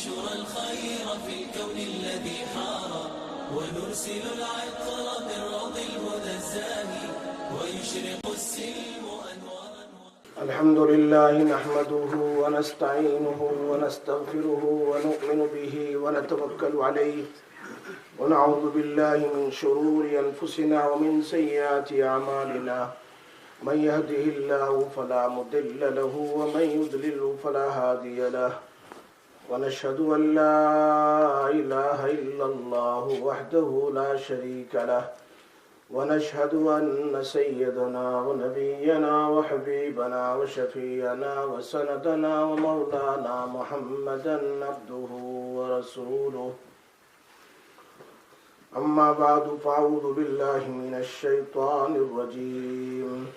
ننشر الخير في الكون الذي حار ونرسل العطر بالروض الهدى الزاهي ويشرق السلم أنوارا. الحمد لله نحمده ونستعينه ونستغفره ونؤمن به ونتوكل عليه ونعوذ بالله من شرور أنفسنا ومن سيئات أعمالنا من يهده الله فلا مضل له ومن يضلل فلا هادي له ونشهد أن لا إله إلا الله وحده لا شريك له ونشهد أن سيدنا ونبينا وحبيبنا وشفيعنا وسندنا ومولانا محمدا عبده ورسوله. أما بعد فأعوذ بالله من الشيطان الرجيم.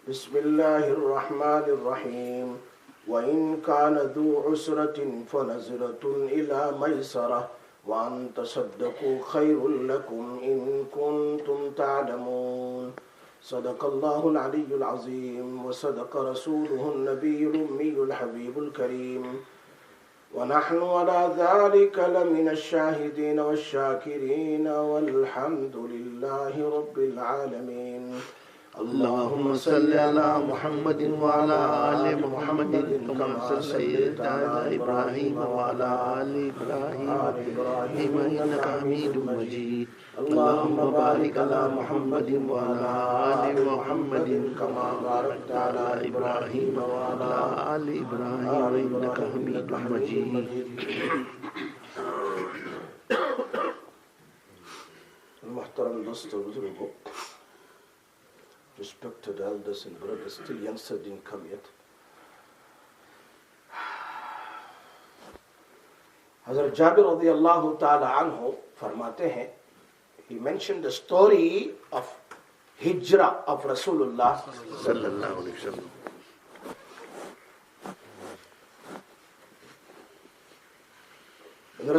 بسم الله الرحمن الرحيم. وإن كان ذو عسرة فنظرة إلى ميسرة وأن تصدقوا خير لكم إن كنتم تعلمون. صدق الله العلي العظيم وصدق رسوله النبي الأمي الحبيب الكريم ونحن على ذلك لمن الشاهدين والشاكرين والحمد لله رب العالمين. اللهم صل على محمد وعلى آل محمد كما صليت على إبراهيم وعلى آل إبراهيم إنك حميد مجيد. اللهم بارك على محمد وعلى آل محمد كما باركت على إبراهيم وعلى آل إبراهيم إنك حميد مجيد. محترم دوستو बुजुर्गों, respected elders and brothers, still youngsters didn't come yet. Hazrat Jabir radiyallahu ta'ala anhu फरमाते हैं, he mentioned the story of hijrah of Rasulullah sallallahu alaihi wasallam.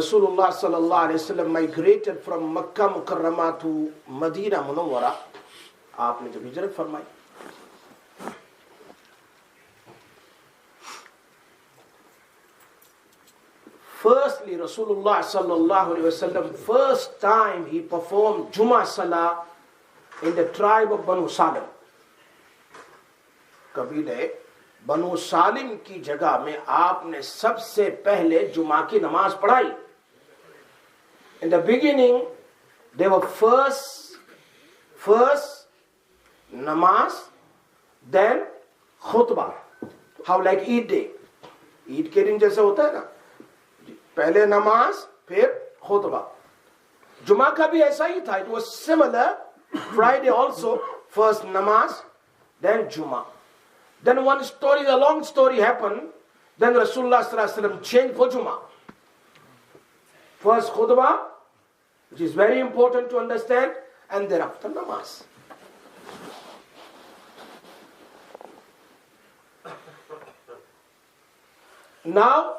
Rasulullah sallallahu alaihi wasallam migrated from Makkah Mukarramah to Medina Munawwara. आपने जब हिजरत फरमाई, firstly Rasulullah sallallahu alaihi wasallam, first time he performed Jummah Salah in the tribe of Banu Salim. कबीले बनु सालिम की जगह में आपने सबसे पहले जुमा की नमाज पढ़ाई. In the beginning they were first namaz, then khutbah. How like Eid day. Eid के दिन जैसे होता है ना, पहले नमाज फिर खुतबा. जुमा का भी ऐसा ही था. It was similar. Friday also, first namaz, then Juma. Then one story, a long story happened. Then Rasulullah sallallahu alaihi wasallam changed for Juma. First khutbah, which is very important to understand, and thereafter namaz. Now,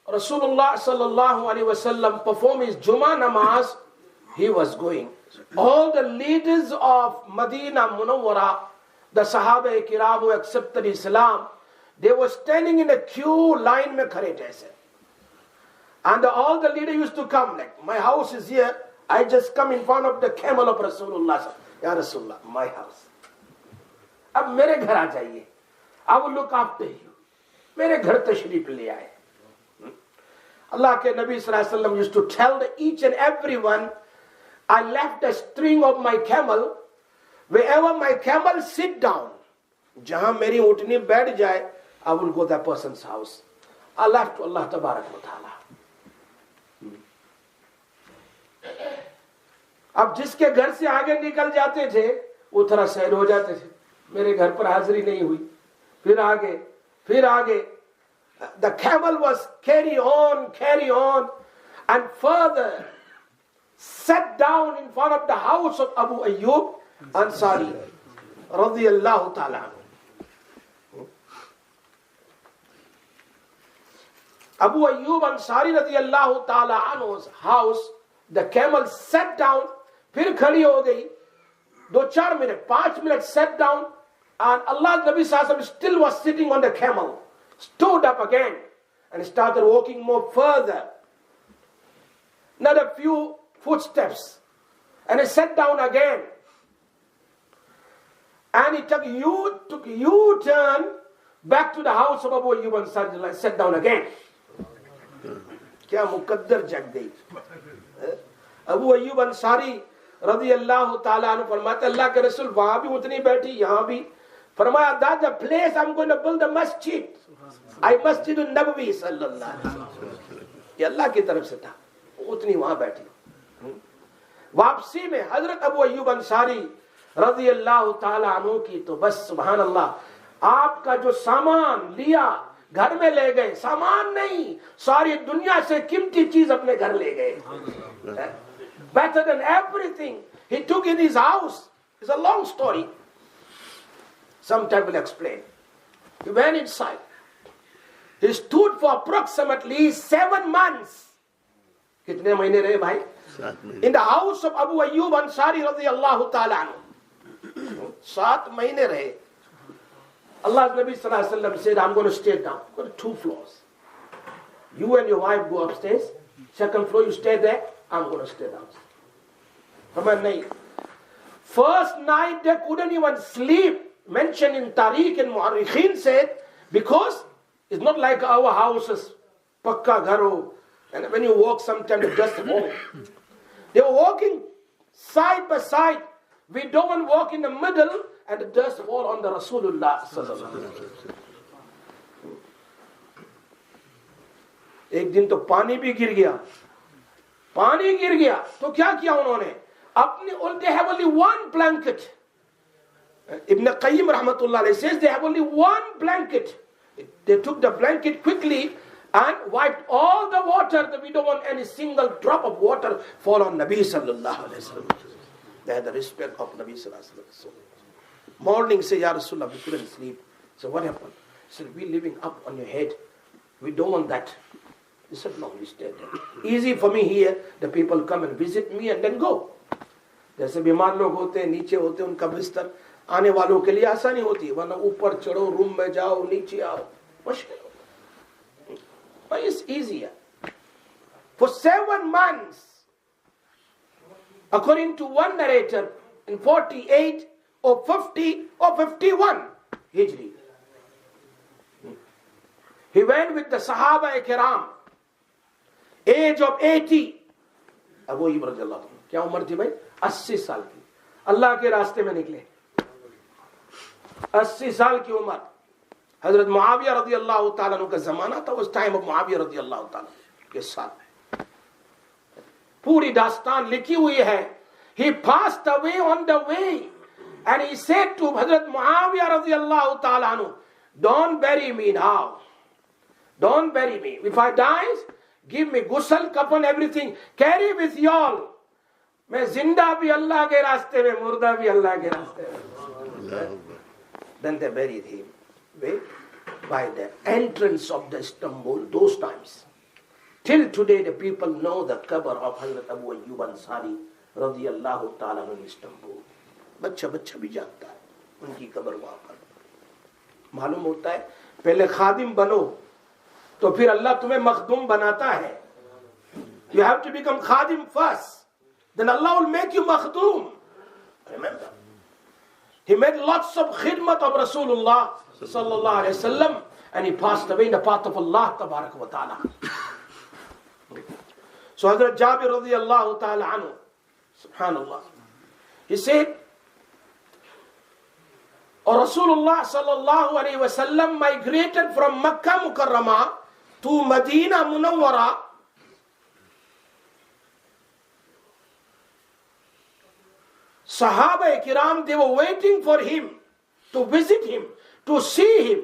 Rasulullah sallallahu alaihi wasallam performed his Jummah namaz. He was going. All the leaders of Medina Munawwara, the Sahaba Kiram who accepted Islam, they were standing in a queue line में खड़े जैसे. And all the leaders used to come like, my house is here. I just come in front of the camel of Rasulullah. Ya Rasulullah, my house. अब मेरे घर आ जाइए. I will look after you. मेरे घर तशरीफ ले आए. Allah के नबी सल्लल्लाहु अलैहि वसल्लम used to tell each and everyone, I left a string of my camel. Wherever my camel sit down, जहां मेरी ऊँटनी बैठ जाए, I will go to that person's house. I left Allah तबारक व तआला. अब जिसके घर से आगे निकल जाते थे, वो थोड़ा सैर हो जाते थे. मेरे घर पर हाजिरी नहीं हुई. फिर आगे. The camel was carry on, and further sat down in front of the house of Abu Ayyub Ansari, radiyallahu ta'ala. Abu Ayyub Ansari, radiyallahu ta'ala anhu's house, the camel sat down, फिर खड़ी हो गई. 2-4 minutes, 5 minutes sat down, and Allah Nabi Sallallahu Alaihi Wasallam still was sitting on the camel. Stood up again and started walking more further. Another few footsteps, and he sat down again. And he took U-turn back to the house of Abu Ayyub Ansari and sat down again. क्या मुकद्दर जग गई. अबू अय्यूब अंसारी रज़ी अल्लाह ताला अन्हु फरमाते अल्लाह के रसूल वहां भी उतनी बैठी यहां भी. फरमाया that the place I'm going to build a masjid. I masjid an-Nabawi sallallahu alaihi wasallam. ये अल्लाह की तरफ से था. उतनी वहां बैठी. वापसी में हजरत अबू अय्यूब अंसारी रज़ी अल्लाह ताला अन्हु की तो बस सुभान अल्लाह, आपका जो सामान लिया घर में ले गए. सामान नहीं, सारी दुनिया से कीमती चीज अपने घर ले गए. Better than everything he took in his house. It's a long story. Sometime we'll explain. He went inside. He stood for approximately 7 months. कितने महीने रहे भाई? 7 महीने. In the house of Abu Ayyub Ansari radiyallahu ta'ala anhu. 7 महीने रहे. Allah's Nabi sallallahu alaihi wasallam said, I'm going to stay down. I've got 2 floors. You and your wife go upstairs. 2nd floor, you stay there. I'm going to stay downstairs. Nahi. First night they couldn't even sleep. Mentioned in Tariq and Mu'arrikhin said, because it's not like our houses, pakka gharo, and when you walk sometimes the dust falls. They were walking side by side. We don't walk in the middle and the dust fall on the Rasulullah sallallahu alaihi wasallam. एक दिन तो पानी भी गिर गया. पानी गिर गया तो क्या किया उन्होंने? अपने they have only 1 blanket. Ibn Qayyim rahmatullah alayhi says they have only 1 blanket. They took the blanket quickly and wiped all the water, that we don't want any single drop of water fall on Nabi sallallahu alayhi wasallam. They had the respect of Nabi sallallahu alayhi wasallam. Morning say, Ya Rasulullah, we couldn't sleep. So what happened? He said, we're living up on your head. We don't want that. He said, no, you stay there. Easy for me here. The people come and visit me and then go. जैसे बीमार लोग होते हैं, नीचे होते हैं, उनका बिस्तर आने वालों के लिए आसानी होती है, वरना ऊपर चढ़ो, रूम में जाओ, नीचे आओ, मुश्किल होता है. But it's easier. For 7 months, according to one narrator, in 48 or 50 or 51 Hijri, he went with the Sahaba Kiram, age of 80. Abu Ayyub radiyallahu anhu. क्या उम्र थी भाई? 80 साल की. अल्लाह के रास्ते में निकले. 80 साल की उम्र. हजरत मुआविया रज़ियल्लाहु ताला अन्हु का जमाना था. उस टाइम ऑफ मुआविया रज़ियल्लाहु ताला के साथ पूरी दास्तान लिखी हुई है. He passed away on the way and he said to Hazrat Muawiyah radiallahu ta'ala anhu, don't bury me now. Don't bury me. If I die, give me ghusl, kafan, everything. Carry with y'all. मैं जिंदा भी अल्लाह के रास्ते में, मुर्दा भी अल्लाह के रास्ते में. Then they buried him by the entrance of the Istanbul those times. Till today the people know the qabr of Hazrat Abu Ayyub Ansari radiyallahu ta'ala in Istanbul. बच्चा भी जानता है उनकी कब्र वहां पर. मालूम होता है पहले खादिम बनो तो फिर अल्लाह तुम्हें मखदूम बनाता है. You have to become khadim first, then Allah will make you makhdum. Remember, he made lots of khidmat of Rasulullah sallallahu alaihi wasallam, and he passed away in the path of Allah tabarak wa ta'ala. So Hazrat Jabir radiyallahu ta'ala anhu, subhanallah, he said, or Rasulullah sallallahu alaihi wasallam migrated from Makkah Mukarramah to Medina Munawwara. Sahaba Kiram, they were waiting for him to visit him, to see him.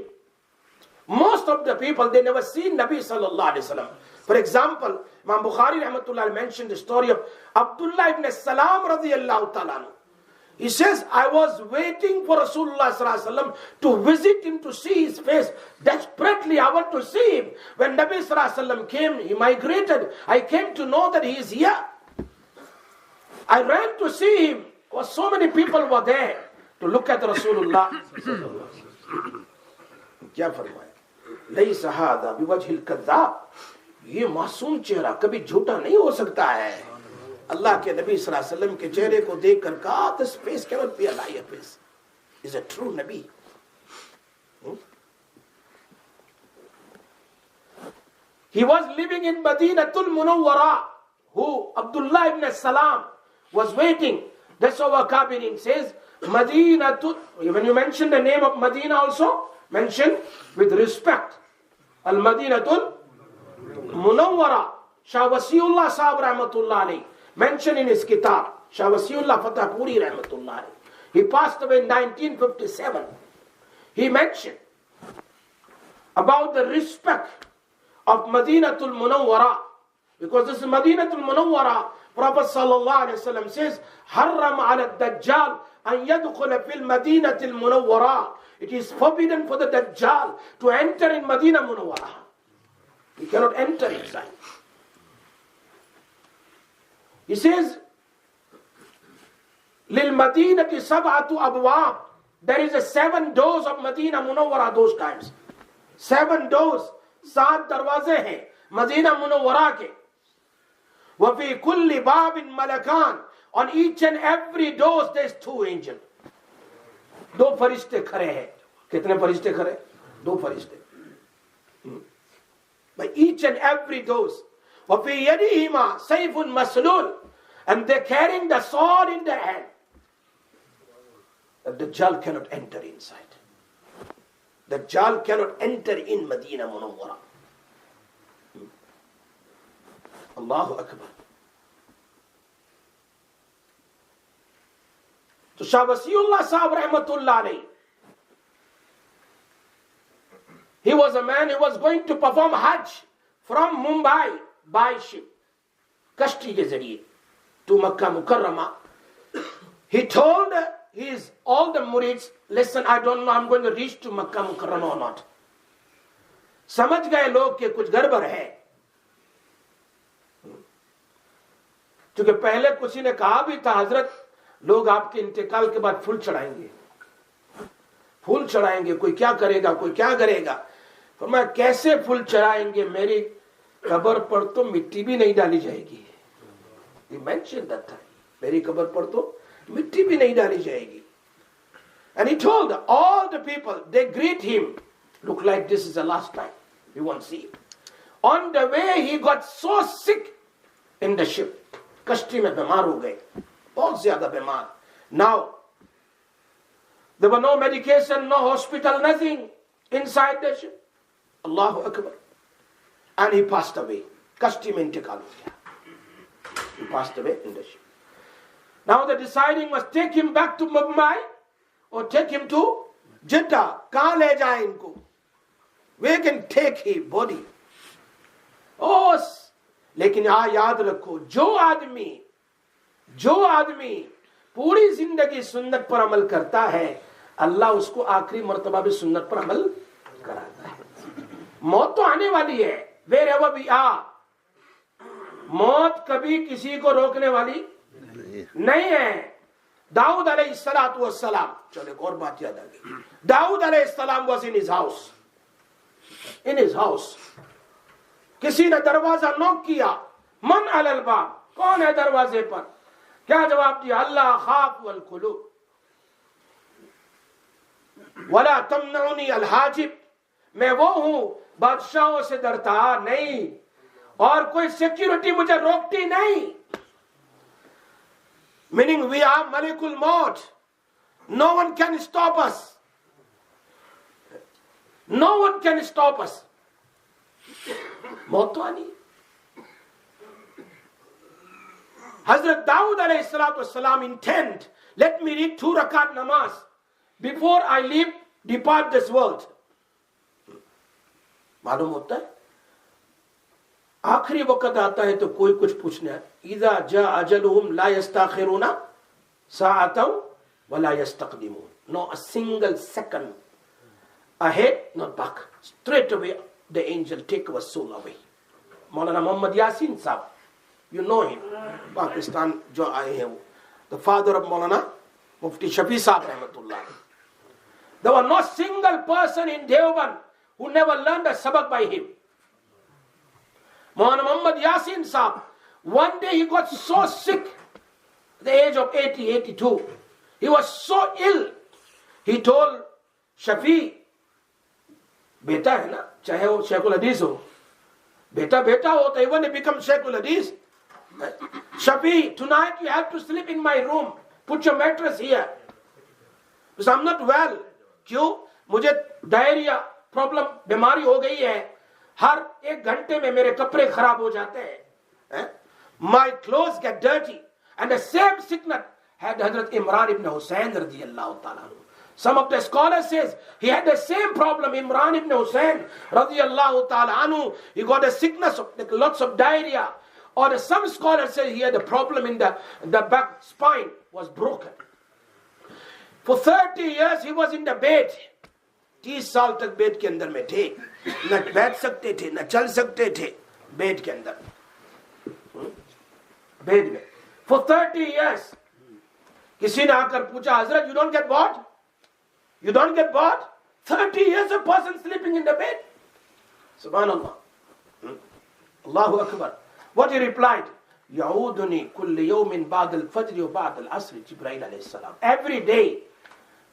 Most of the people, they never seen Nabi sallallahu alaihi wasallam. For example, Imam Bukhari rahmatullah mentioned the story of Abdullah ibn Salam radiyallahu ta'ala. He says, I was waiting for Rasulullah sallallahu alaihi wasallam to visit him, to see his face. Desperately, I want to see him. When Nabi sallallahu alaihi wasallam came, he migrated. I came to know that he is here. I ran to see him. Because so many people were there to look at Rasulullah. क्या फरमाया? लैसा हादा बिवजहिल कज़्ज़ाब, ये मासूम चेहरा कभी झूठा नहीं हो सकता है। अल्लाह के नबी सल्लल्लाहु अलैहि वसल्लम के चेहरे को देखकर कहा, this face cannot be a liar face, is a true Nabi. He was living in Madinatul Munawwara, who Abdullah ibn Salam was waiting. That's how Kabirin says, Madinatul, when you mention the name of Medina also, mention with respect. Al-Madinatul Munawwara. Shah Wasiullah Sahab Rahmatullah alayhi, mentioned in his kitab, Shah Wasiullah Fatahpuri Rahmatullah alayhi. He passed away in 1957. He mentioned about the respect of Madinatul Munawwara, because this is Madinatul Munawwara. Prophet sallallahu alaihi wasallam says, "Harram ala Dajjal an yadkhula fil Madinatil Munawwara." It is forbidden for the Dajjal to enter in Madina Munawwara. He cannot enter inside. He says, "Lil Madinati sab'atu abwab." There is a 7 doors of Madina Munawwara those times. 7 doors. 7 दरवाजे हैं Medina Munawwara के। वफी कुल्ली bobbin Malkan, on each and every doors there is 2 angels. 2 फरिश्ते खड़े हैं। कितने फरिश्ते खड़े? 2 फरिश्ते। By each and every doors. वफी यदिहिमा सैफुन मसलूल, and they carrying the sword in their hand. The Dajjal cannot enter inside. Dajjal cannot enter in Madina Munawwara. Allahu Akbar. So Shah Wasiullah Sahab Rahmatullah alayhi, he was a man who was going to perform Hajj from Mumbai by ship, kashti ke zariye, to Makkah Mukarrama. He told all the murids, listen, I don't know I'm going to reach to Makkah Mukarrama or not. समझ गए लोग कि कुछ गड़बड़ है, क्योंकि पहले किसी ने कहा भी था, हजरत लोग आपके इंतकाल के बाद फूल चढ़ाएंगे, फूल चढ़ाएंगे, कोई क्या करेगा, कोई क्या करेगा। तो मैं कैसे फूल चढ़ाएंगे, मेरी कब्र पर तो मिट्टी भी नहीं डाली जाएगी। He mentioned that time, मेरी कब्र पर तो मिट्टी भी नहीं डाली जाएगी। And he told all the people, they greet him, look like this is the last time we won't see him. On the way he got so sick in the ship, कश्ती में बीमार हो गए, बहुत ज्यादा बीमार। Now there were no medication, no hospital, nothing inside the ship. Allahu Akbar. And he passed away. कश्ती में इंतकाल हो गया, he passed away in the ship. Now the deciding was take him back to Mumbai or take him to Jeddah. कहाँ ले जाए इनको? We can take his body. Oh, लेकिन याद रखो, जो आदमी पूरी जिंदगी सुन्नत पर अमल करता है, अल्लाह उसको आखिरी मर्तबा भी सुन्नत पर अमल कराता है। मौत तो आने वाली है, wherever we are. मौत कभी किसी को रोकने वाली नहीं है। दाऊद अलैहिस्सलातु वस्सलाम, चलो एक और बात याद आ गई। दाऊद अलैहिस्सलाम was in his house. In his house. किसी ने दरवाजा नॉक किया, मन अलल बाब, कौन है दरवाजे पर? क्या जवाब दिया? अल्लाह खाफ वल कुलूब वला तमनउनी अल हाजिब, मैं वो हूं बादशाहों से डरता नहीं और कोई सिक्योरिटी मुझे रोकती नहीं। Meaning we are Malikul Maut. No one can stop us. No one can stop us. मौत तो आनी। Hazrat Dawood alayhi salatu wasalam intent, let me read 2 rakat namaz before I depart this world. मालूम होता है आखिरी वक्त आता है तो कोई कुछ पूछना है। इज़ा जा अजलुहुम ला यस्ताखिरूना साअतन वला यस्तक़दिमून, not a single second ahead, not back. Straight away the angel take our soul away. Maulana Muhammad Yasin Sahab, you know him, Pakistan जो आए हैं वो, the father of Maulana Mufti Shafi Sahab Rahmatullah. There was no single person in Deoband who never learned a sabak by him. Maulana Muhammad Yasin Sahab, one day he got so sick at the age of 80, 82. He was so ill. He told Shafi, beta hai na, chahe wo Sheikhul Hadith ho, beta ho, even he becomes Sheikhul Hadith. Shafi, tonight you have to sleep in my room. Put your mattress here. Because I'm not well. क्यों? मुझे diarrhoea problem बीमारी हो गई है. हर एक घंटे में मेरे कपड़े खराब हो जाते हैं. My clothes get dirty. And the same sickness had Hazrat Imran ibn Hussain radiyallahu ta'ala. Some of the scholars says he had the same problem. Imran ibn Hussain radiyallahu ta'ala anhu, he got a sickness of lots of diarrhea. Or some scholars say he had a problem in the back spine was broken. For 30 years he was in the bed. 30 साल तक bed के अंदर में थे. न बैठ सकते थे, न चल सकते थे. बेड के अंदर. बेड में. For 30 years. किसी ने आकर पूछा, हजरत, you don't get bored? You don't get bored? 30 years a person sleeping in the bed. Subhanallah. Allahu Akbar. What he replied? يعودني كل يوم بعد الفجر وبعد العصر جبرائيل عليه السلام. Every day,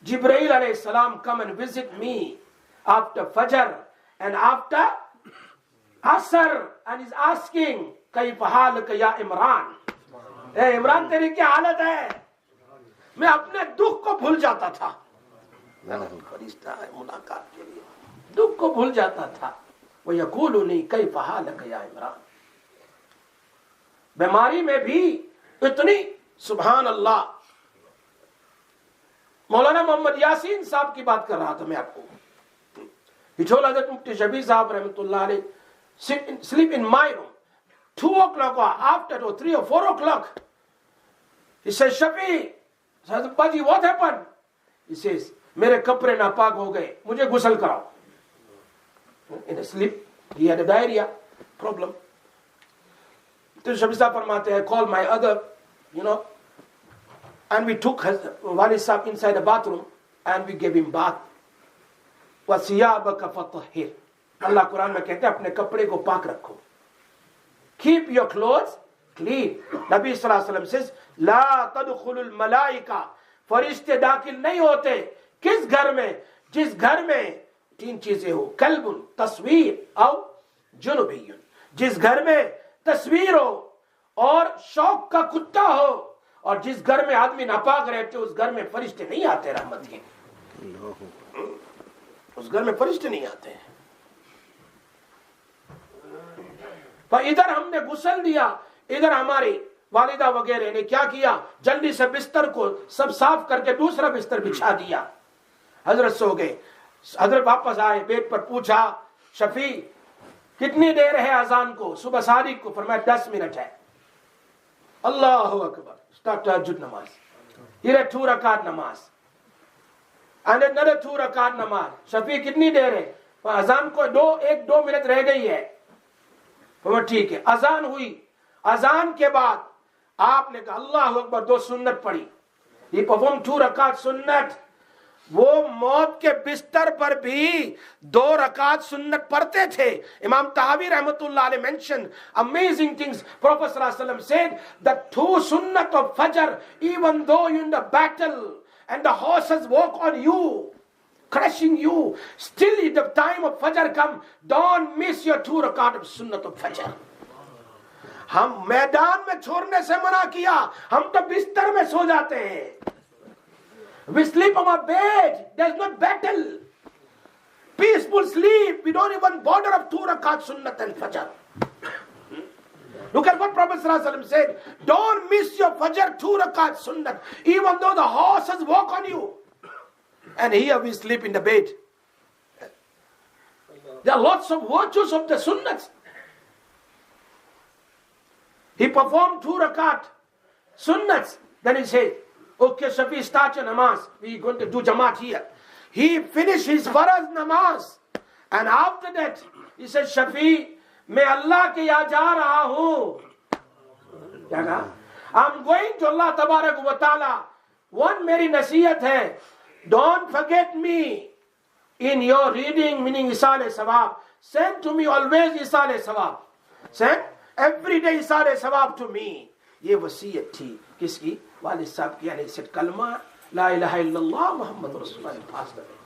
Jibreel alayhi salam come and visit me after Fajr and after Asr, and is asking, كيف حالك يا إمران? Imran तेरी क्या हालत है? मैं अपने दुख को भूल जाता था. फरिश्ता है मुलाकात के लिए. दुख को भूल जाता था. वो यकूलुनी كيف حالك يا إمران? बीमारी में भी इतनी सुभान अल्लाह. मौलाना मोहम्मद यासीन साहब की बात कर रहा था मैं आपको. He told Hazrat Mufti Shabir Sahab rahmatullah alayhi, sleep in my room. 2 o'clock or after, or 3 or 4 o'clock. He says, Shafi, Hazrat Baji, what happened? He says, मेरे कपड़े नापाक हो गए, मुझे गुसल कराओ. In a sleep, he had a diarrhea problem. तो शबीर साहब फरमाते हैं, call my other, and we took Walid Sahab inside the bathroom and we gave him bath. وَثِيَابَكَ فَطَهِّرْ. अल्लाह कुरान में कहते हैं अपने कपड़े को पाक रखो. Keep your clothes clean. नबी सल्लल्लाहु अलैहि वसल्लम says, ला तदखुलुल मलाइका. फरिश्ते दाखिल नहीं होते किस घर में? जिस घर में 3 चीजें हो. कल्बुन, तस्वीर, और जुनुबियुन. जिस घर में तस्वीर हो और शौक का कुत्ता हो, और जिस घर में आदमी नापाक रहते उस घर में फरिश्ते नहीं आते रहमत के. उस घर में फरिश्ते नहीं आते. पर इधर हमने गुस्ल दिया, इधर हमारी वालिदा वगैरह ने क्या किया, जल्दी से बिस्तर को सब साफ करके दूसरा बिस्तर बिछा दिया. हजरत सो गए. हजरत वापस आए, बेड पर पूछा, शफी कितनी देर है अजान को? सुबह सादिक को. फरमाया 10 मिनट है. अल्लाहु Akbar. Start tahajjud namaz. Here are 2 rakat namaz. And another 2 rakat namaz. Shafi कितनी देर है? अजान को 1-2 मिनट रह गई है. ठीक है. अजान हुई. अजान के बाद आपने कहा अल्लाहु अकबर, 2 सुन्नत पढ़ी. He performed 2 rakat सुन्नत. वो मौत के बिस्तर पर भी 2 रकात सुन्नत पढ़ते थे. इमाम तावी रहमतुल्लाह अलैह mentioned amazing things. Prophet sallallahu alaihi wasallam said that 2 sunnat of Fajr, even though you're in the battle and the horses walk on you, crushing you, still if the time of Fajr come, don't miss your 2 rakat of sunnat of Fajr. हम मैदान में छोड़ने से मना किया, हम तो बिस्तर में सो जाते हैं. We sleep on our bed. There's no battle. Peaceful sleep. We don't even bother of 2 rakat sunnat and Fajr. Look at what Prophet ﷺ said. Don't miss your Fajr 2 rakat sunnat, even though the horses walk on you. And here we sleep in the bed. There are lots of virtues of the sunnats. He performed 2 rakat sunnats. Then he said, okay, Shafi, start your namaz. We're going to do Jamaat here. He finished his Faraz namaz. And after that, he said, Shafi, मैं अल्लाह के यहाँ जा रहा हूँ. क्या कहा? I'm going to Allah Tabarak wa Ta'ala. One मेरी नसीहत है. Don't forget me. in your reading, meaning Isal Sawab, send to me always Isal Sawab. Send every day Isal Sawab to me. ये वसीयत थी किसकी? वालिद साहब की। यानी सेट कलमा ला इलाहा इल्लल्लाह मुहम्मद रसूलुल्लाह।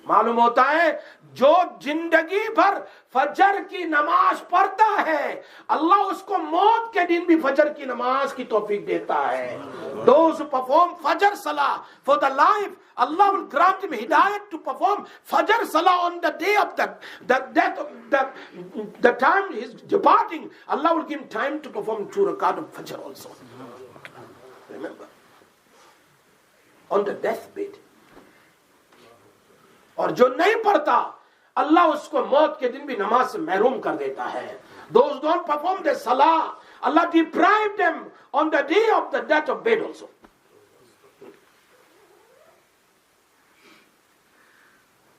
मालूम होता है जो जिंदगी भर फजर की नमाज पढ़ता है, अल्लाह उसको मौत के दिन भी फजर की नमाज की तौफीक देता है। Those who perform Fajr Salah for the life, Allah will grant him hidayat to perform Fajr Salah on the day of the time he is departing. Allah will give him time to perform 2 rakat of Fajr also. Remember, on the deathbed. और जो नहीं पढ़ता, अल्लाह उसको मौत के दिन भी नमाज से महरूम कर देता है। Those who don't perform the salah, Allah deprived them on the day of the death of bed also.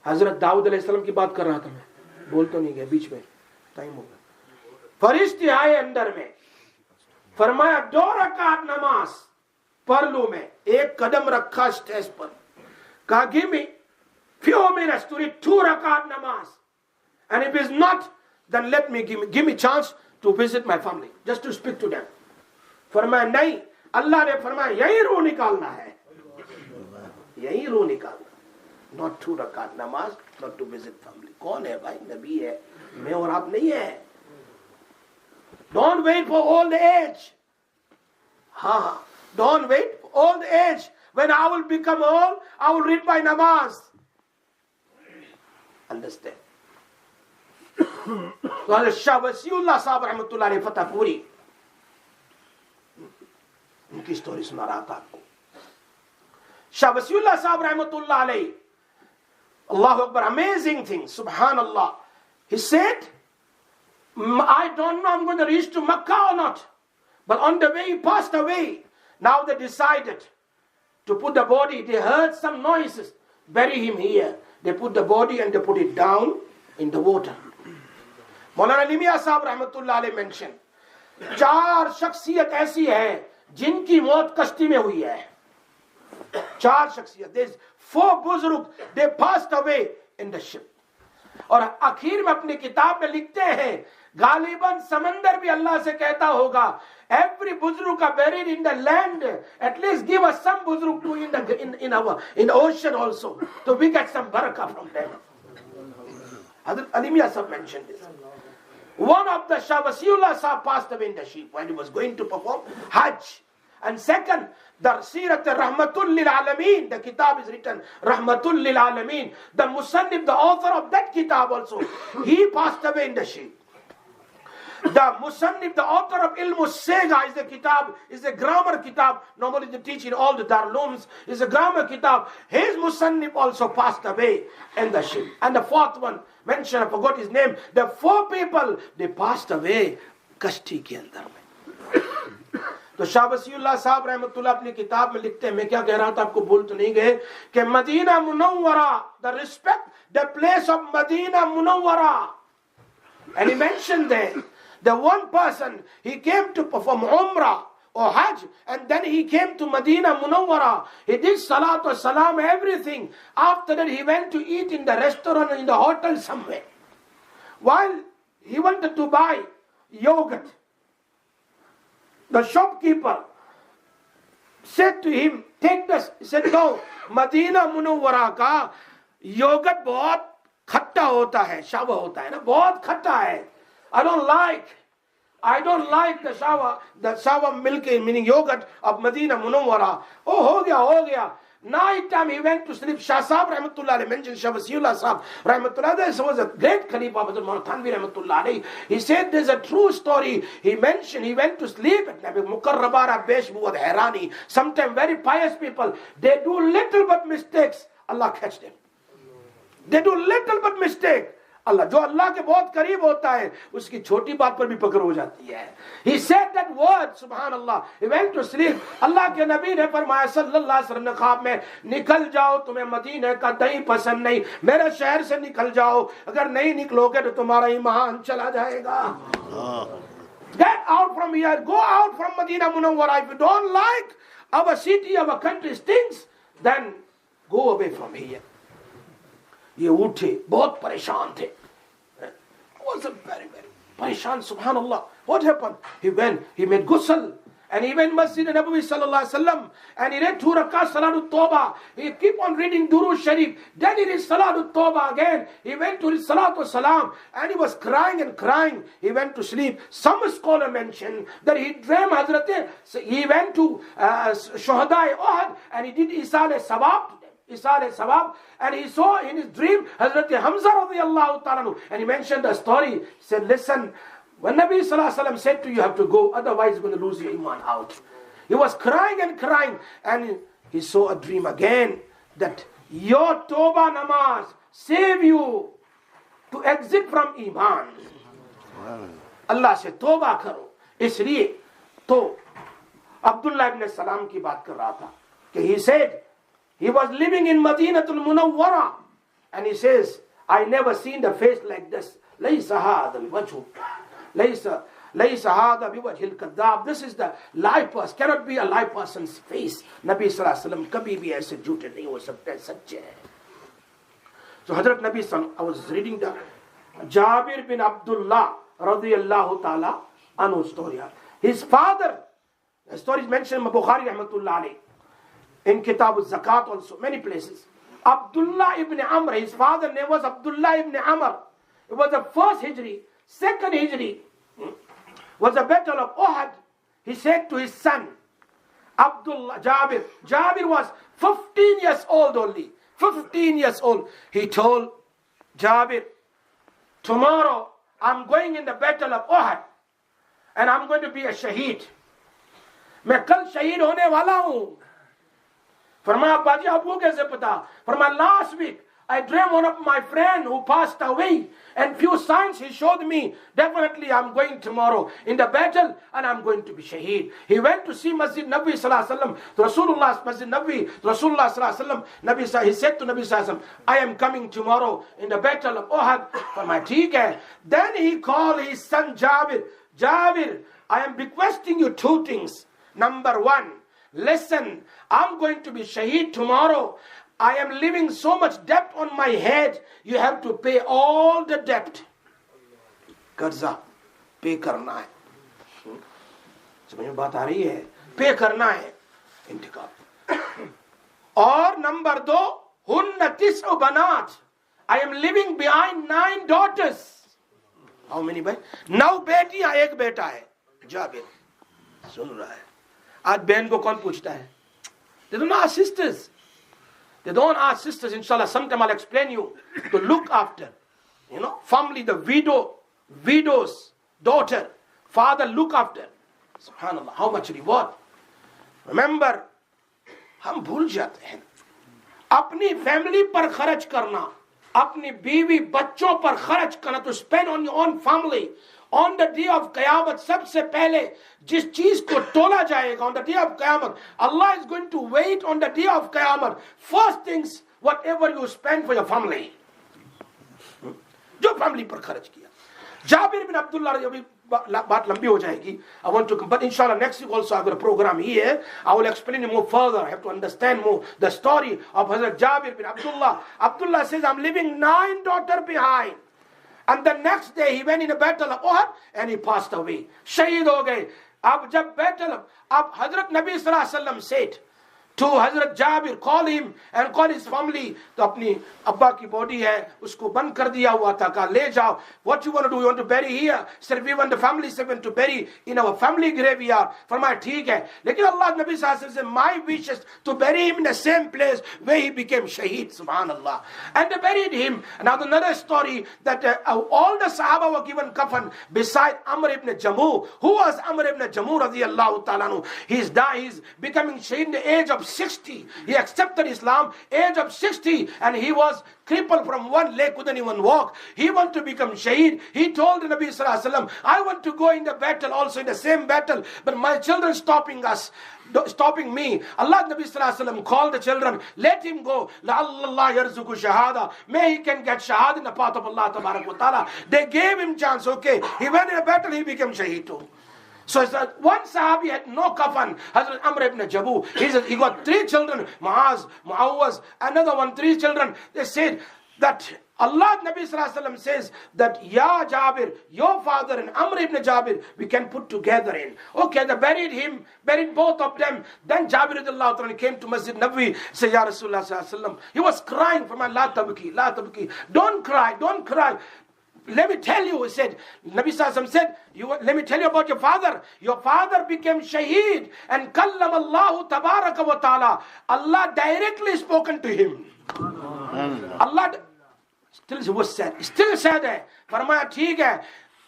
हजरत दाऊद अलैहिस्सलाम की बात कर रहा था मैं, बोल तो नहीं गया, बीच में टाइम हो गया। फरिश्ते आए अंदर में, फरमाया 2 रकात नमाज पढ़ लूं मैं। एक कदम रखा स्टेज पर, कहा give me few minutes to read 2 rakat namaz, and if it's not, then let me give me chance to visit my family, just to speak to them. फरमाया नहीं, अल्लाह ने फरमाया यही रूह निकालना है, यही रूह निकालना, not 2 rakat namaz, not to visit family. कौन है भाई? नबी है, मैं और आप नहीं है। Don't wait for old age. हाँ, don't wait for old age. When I will become old, I will read my namaz. Understand? तो शाह वसीउल्लाह साहब रहमतुल्लाह अलैह फतेहपुरी, उनकी स्टोरी सुना रहा था आपको। शाह वसीउल्लाह साहब रहमतुल्लाह अलैह, Allahu Akbar, amazing thing, subhanallah. He said, I don't know I'm going to reach to Makkah or not, but on the way he passed away. Now they decided to put the body, they heard some noises, bury him here. They put the body and they put it down in the water. मौलाना अली मियां साहब रहमतुल्लाह अलैह mention, 4 शख्सियत ऐसी है जिनकी मौत कश्ती में हुई है। 4 शख्सियत, there's 4 बुजुर्ग, they passed away in the ship. और आखिर में अपनी किताब में लिखते हैं, गालिबन समंदर भी अल्लाह से कहता होगा, every बुजुर्ग are buried in the land, at least give us some बुजुर्ग to in the ocean also, so we get some barakah from them. Hazrat Ali Mian Sahab mentioned this. One of the Shah Wasiullah Sahab passed away in the ship when he was going to perform Hajj. And second, the Sirat Rahmatul Lil Alameen, the kitab is written Rahmatul Lil Alameen. The Musannif, the author of that kitab also, he passed away in the ship. The Musannif, the author of Ilm Sega, is the kitab, is a grammar kitab. Normally they teach in all the Darulooms, is a grammar kitab. His Musannif also passed away in the ship. And the 4th one, mentioned, I forgot his name. The 4 people, they passed away कश्ती के अंदर में। तो शाह वसीउल्लाह साहब रहमतुल्लाह अपनी किताब में लिखते हैं, मैं क्या कह रहा था आपको भूल तो नहीं गए, कि Madinah Munawwara, the respect, the place of Medina Munawwara. And he mentioned there, the one person, he came to perform Umrah or Hajj, and then he came to Medina Munawwara. He did Salat or Salam, everything. After that, he went to eat in the restaurant, in the hotel somewhere. While he wanted to buy yogurt, the shopkeeper said to him, take this. He said, no, Medina Munawwara का yogurt बहुत खट्टा होता है, शावा होता है ना, बहुत खट्टा है. I don't like the shawa milk, meaning yogurt of Medina Munawwara. Oh, ho gaya. Night time he went to sleep. Shah Sahab Rahmatullah mentioned Shah Wasiullah Sahab Rahmatullah. This was a great Khalifa of Maulana Thanvi Rahmatullah. He said there's a true story. He mentioned he went to sleep at Nabi Mukarrabara Besh Buad Herani. Sometimes very pious people, they do little but mistakes, Allah catch them. They do little but mistake. Allah, जो अल्लाह के बहुत करीब होता है, उसकी छोटी बात पर भी पकड़ हो जाती है. He said that word, subhanallah. He went to sleep. अल्लाह के नबी ने फरमाया सल्लल्लाहु अलैहि वसल्लम ने ख्वाब में, निकल जाओ, तुम्हें मदीने का दही पसंद नहीं, मेरे शहर से निकल जाओ, अगर नहीं निकलोगे तो तुम्हारा ईमान चला जाएगा. Get out from here, go out from Medina Munawwara. If you don't like our city, our country stinks, then go away from here. ये उठे, बहुत परेशान थे, was very परेशान. Subhanallah, what happened? He went, he made ghusl, and he went Masjid Nabawi sallallahu alaihi wasallam, and he read 2 rakats Salatul Tawbah. He keep on reading Durood Sharif. Then he read Salatul Tawbah again. He went to read Salatul Salam, and he was crying and crying. He went to sleep. Some scholar mentioned that he dreamed Hazrat. He went to Shuhada Uhud, and he did Isal Sawab. And he saw in his dream Hazrat Hamza radiyallahu ta'ala, and he mentioned a story. He said, listen, when Nabi sallallahu alaihi wasallam said to you, you have to go, otherwise you're going to lose your iman out. He was crying and crying, and he saw a dream again that your Tawbah namaz save you to exit from iman. Allah se Tawbah karo. इसलिए तो Abdullah ibn Salam की बात कर रहा था कि he said he was living in Madinatul Munawwara, and he says, I never seen the face like this. ليس هذا الوجه ليس هذا بوجه الكذاب. This is the live person, cannot be a live person's face. Nabi sallallahu alaihi wasallam कभी भी ऐसे झूठे नहीं हो सकते, सच्चे हैं. So Hazrat Nabi sallallahu, I was reading the Jabir bin Abdullah radiyallahu ta'ala anhu story. His father, the story is mentioned in Bukhari rahmatullah alayhi, in Kitab al-Zakat also, many places. Abdullah ibn Amr, his father name was Abdullah ibn Amr. It was the first Hijri. Second Hijri was the battle of Uhud. He said to his son, Abdullah, Jabir was 15 years old only. 15 years old. He told Jabir, tomorrow I'm going in the battle of Uhud, and I'm going to be a shaheed. मैं कल शहीद होने वाला हूँ. फरमाया बाजी आपको कैसे पता? फरमाया last week I dreamed one of my friend who passed away, and few signs he showed me. Definitely I'm going tomorrow in the battle, and I'm going to be shaheed. He went to see Masjid Nabi sallallahu alaihi wasallam, to Rasulullah Masjid Nabi, Rasulullah sallallahu alaihi wasallam. He said to Nabi sallallahu alaihi wasallam, I am coming tomorrow in the battle of Uhud. फरमाया ठीक है. Then he called his son Jabir. Jabir, I am requesting you 2 things. Number 1, listen, I'm going to be shaheed tomorrow. I am leaving so much debt on my head. You have to pay all the debt. कर्जा पे करना है. समझ में बात आ रही है? पे करना है इंतकाम. और नंबर 2, हुन्ना तिस्उ बनात. I am leaving behind 9 daughters. How many भाई? 9 बेटियां, 1 बेटा है. जाबिर सुन रहा है. आज बहन को कौन पूछता है? They don't ask sisters. They don't ask sisters, inshallah. Sometime I'll explain you to look after. You know, family, the widow's daughter, father look after. Subhanallah, how much reward. Remember, हम भूल जाते हैं. अपनी फैमिली पर खर्च करना, अपनी बीवी बच्चों पर खर्च करना, to spend on your own family. On the day of Qiyamah, सबसे पहले जिस चीज को तोला जाएगा, on the day of Qiyamah, Allah is going to wait on the day of Qiyamah. First things, whatever you spend for your family, जो family पर खर्च किया. जाबिर बिन अब्दुल्ला, अभी बात लंबी हो जाएगी. I want to come, but inshallah next week also I've got a program here. I will explain it more further. I have to understand more the story of Hazrat Jabir bin Abdullah. Abdullah says, I'm leaving 9 daughters behind. And the next day he went in a battle of Uhud and he passed away. Shaheed ho gaye. Ab jab battle, ab Hazrat Nabi sallallahu alaihi wasallam said to Hazrat Jabir, call him and call his family. तो अपनी अब्बा की body है, उसको बंद कर दिया हुआ था, कहा ले जाओ. What you want to do? You want to bury here? Said we want the family servant to bury in our family graveyard. फरमाया ठीक है, लेकिन अल्लाह नबी सल्लल्लाहु अलैहि वसल्लम said my wish is to bury him in the same place where he became shaheed. Subhanallah. And they buried him. Now another story that all the Sahaba were given kafan beside Amr ibn Jamuh. Who was Amr ibn Jamuh radiyallahu ta'ala? He's becoming shaheed in the age of 60. He accepted Islam age of 60, and he was crippled from one leg, couldn't even walk. He wanted to become shaheed. He told the Nabi sallallahu alaihi wasallam, I want to go in the battle also, in the same battle, but my children stopping me. Allah Nabi sallallahu alaihi wasallam called the children, let him go. La'allallah yarzuku shahada. May he can get shahad in the path of Allah tabarak wa ta'ala. They gave him chance. Okay, he went in a battle, he became shaheed too. So one Sahabi had no kafan, Hazrat Amr ibn Jamuh. He got 3 children, Muaz, Muawaz, another one, 3 children. They said, that Allah Nabi Sallallahu Alaihi Wasallam says that Ya Jabir, your father and Amr ibn Jabir, we can put together in. Okay, they buried him, buried both of them. Then Jabir radiallahu ta'ala came to Masjid Nabawi, said, Ya Rasulullah Sallallahu Alaihi Wasallam. He was crying for my La tabki, La tabki. Don't cry, don't cry. Let me tell you, he said, Nabi Sallallahu Alaihi Wasallam said, let me tell you about your father. Your father became shaheed and kallam Allahu tabaraka wa ta'ala. Allah directly spoken to him. Allah still was sad. Still sad hai. Farmaya theek hai.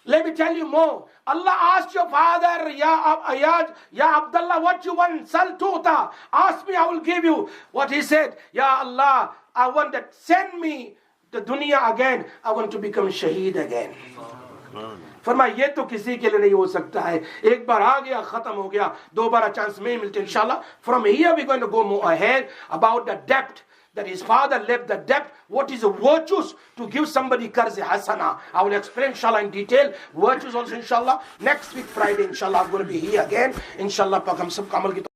Let me tell you more. Allah asked your father, Ya Abdullah, what you want? Sal tuta. Ask me, I will give you. What he said, Ya Allah, I want that. Send me the dunya again. I want to become shaheed again. फरमाया ये तो किसी के लिए नहीं हो सकता है. एक बार आ गया खत्म हो गया, दोबारा चांस नहीं मिलते इंशाल्लाह. From here we are going to go more ahead about the debt that his father left, the debt. What is the virtues to give somebody qarz hasana? I will explain inshallah in detail. Virtues also inshallah. Next week Friday inshallah I'm going to be here again. Inshallah pak hum sab ka amal ki